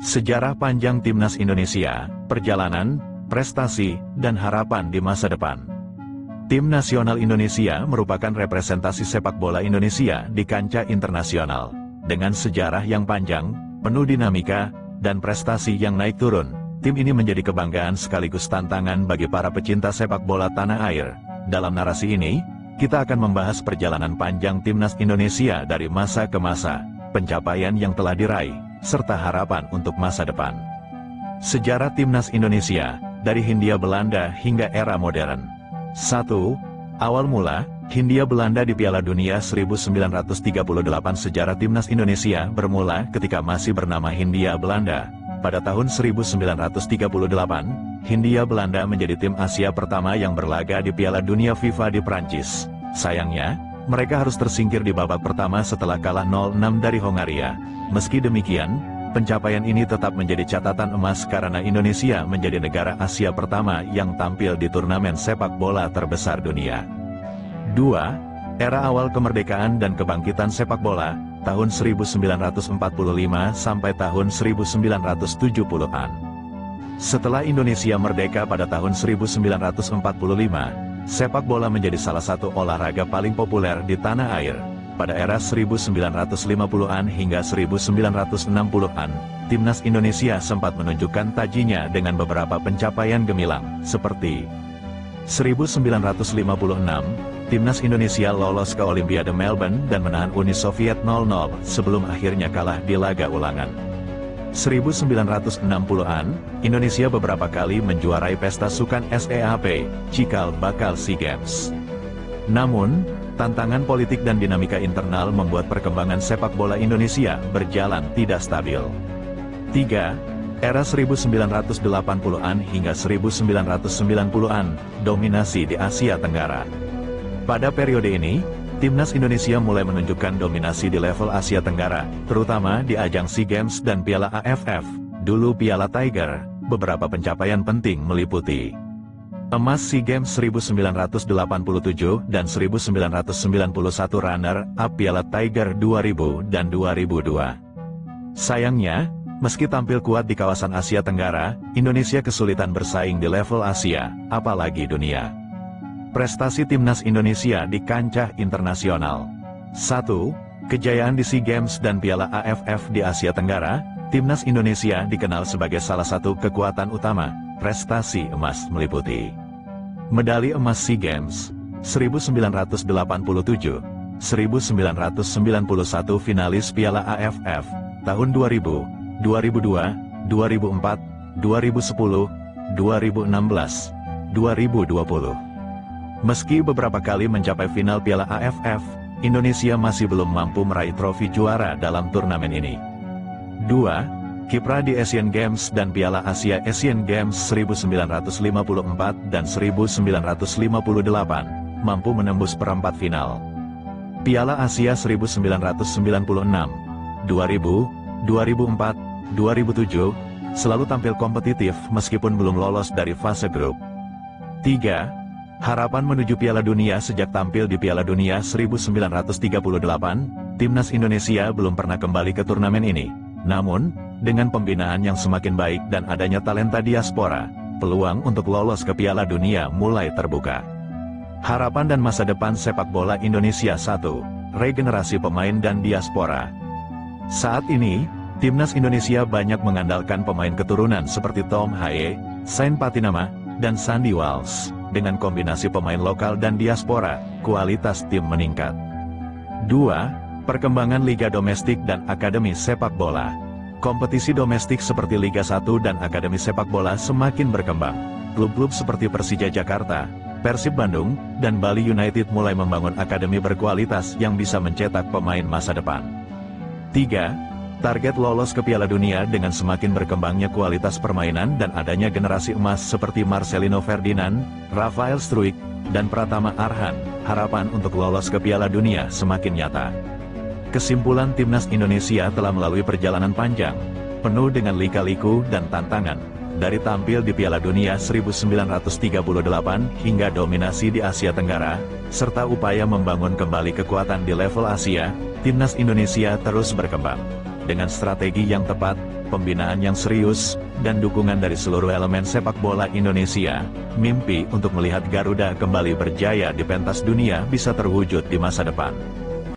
Sejarah panjang Timnas Indonesia, perjalanan, prestasi, dan harapan di masa depan. Tim nasional Indonesia merupakan representasi sepak bola Indonesia di kancah internasional. Dengan sejarah yang panjang, penuh dinamika, dan prestasi yang naik turun, tim ini menjadi kebanggaan sekaligus tantangan bagi para pecinta sepak bola tanah air. Dalam narasi ini, kita akan membahas perjalanan panjang Timnas Indonesia dari masa ke masa, pencapaian yang telah diraih, serta harapan untuk masa depan. Sejarah Timnas Indonesia, dari Hindia Belanda hingga era modern. 1. Awal mula, Hindia Belanda di Piala Dunia 1938. Sejarah Timnas Indonesia bermula ketika masih bernama Hindia Belanda. Pada tahun 1938, Hindia Belanda menjadi tim Asia pertama yang berlaga di Piala Dunia FIFA di Prancis. Sayangnya, mereka harus tersingkir di babak pertama setelah kalah 0-6 dari Hongaria. Meski demikian, pencapaian ini tetap menjadi catatan emas karena Indonesia menjadi negara Asia pertama yang tampil di turnamen sepak bola terbesar dunia. 2. Era awal kemerdekaan dan kebangkitan sepak bola, tahun 1945 sampai tahun 1970-an. Setelah Indonesia merdeka pada tahun 1945, sepak bola menjadi salah satu olahraga paling populer di tanah air. Pada era 1950-an hingga 1960-an, Timnas Indonesia sempat menunjukkan tajinya dengan beberapa pencapaian gemilang, seperti 1956, Timnas Indonesia lolos ke Olimpiade Melbourne dan menahan Uni Soviet 0-0 sebelum akhirnya kalah di laga ulangan. 1960-an, Indonesia beberapa kali menjuarai pesta sukan SEAP, cikal bakal SEA Games. Namun, tantangan politik dan dinamika internal membuat perkembangan sepak bola Indonesia berjalan tidak stabil. 3. Era 1980-an hingga 1990-an, dominasi di Asia Tenggara. Pada periode ini, Timnas Indonesia mulai menunjukkan dominasi di level Asia Tenggara, terutama di ajang SEA Games dan Piala AFF, dulu Piala Tiger. Beberapa pencapaian penting meliputi emas SEA Games 1987 dan 1991, runner-up Piala Tiger 2000 dan 2002. Sayangnya, meski tampil kuat di kawasan Asia Tenggara, Indonesia kesulitan bersaing di level Asia, apalagi dunia. Prestasi Timnas Indonesia di kancah internasional. 1. Kejayaan di SEA Games dan Piala AFF di Asia Tenggara, Timnas Indonesia dikenal sebagai salah satu kekuatan utama. Prestasi emas meliputi medali emas SEA Games 1987, 1991 finalis Piala AFF, tahun 2000, 2002, 2004, 2010, 2016, 2020. Meski beberapa kali mencapai final Piala AFF, Indonesia masih belum mampu meraih trofi juara dalam turnamen ini. 2. Kiprah di Asian Games dan Piala Asia Asian Games 1954 dan 1958, mampu menembus perempat final. Piala Asia 1996, 2000, 2004, 2007, selalu tampil kompetitif meskipun belum lolos dari fase grup. 3. Harapan menuju Piala Dunia. Sejak tampil di Piala Dunia 1938, Timnas Indonesia belum pernah kembali ke turnamen ini. Namun, dengan pembinaan yang semakin baik dan adanya talenta diaspora, peluang untuk lolos ke Piala Dunia mulai terbuka. Harapan dan masa depan sepak bola Indonesia. 1. Regenerasi pemain dan diaspora. Saat ini, Timnas Indonesia banyak mengandalkan pemain keturunan seperti Tom Haye, Sain Patinama, dan Sandy Walsh. Dengan kombinasi pemain lokal dan diaspora, kualitas tim meningkat. 2. Perkembangan liga domestik dan akademi sepak bola. Kompetisi domestik seperti Liga 1 dan akademi sepak bola semakin berkembang. Klub-klub seperti Persija Jakarta, Persib Bandung, dan Bali United mulai membangun akademi berkualitas yang bisa mencetak pemain masa depan. 3. Target lolos ke Piala Dunia. Dengan semakin berkembangnya kualitas permainan dan adanya generasi emas seperti Marcelino Ferdinand, Rafael Struijk, dan Pratama Arhan, harapan untuk lolos ke Piala Dunia semakin nyata. Kesimpulan, Timnas Indonesia telah melalui perjalanan panjang, penuh dengan lika-liku dan tantangan. Dari tampil di Piala Dunia 1938 hingga dominasi di Asia Tenggara, serta upaya membangun kembali kekuatan di level Asia, Timnas Indonesia terus berkembang. Dengan strategi yang tepat, pembinaan yang serius, dan dukungan dari seluruh elemen sepak bola Indonesia, mimpi untuk melihat Garuda kembali berjaya di pentas dunia bisa terwujud di masa depan.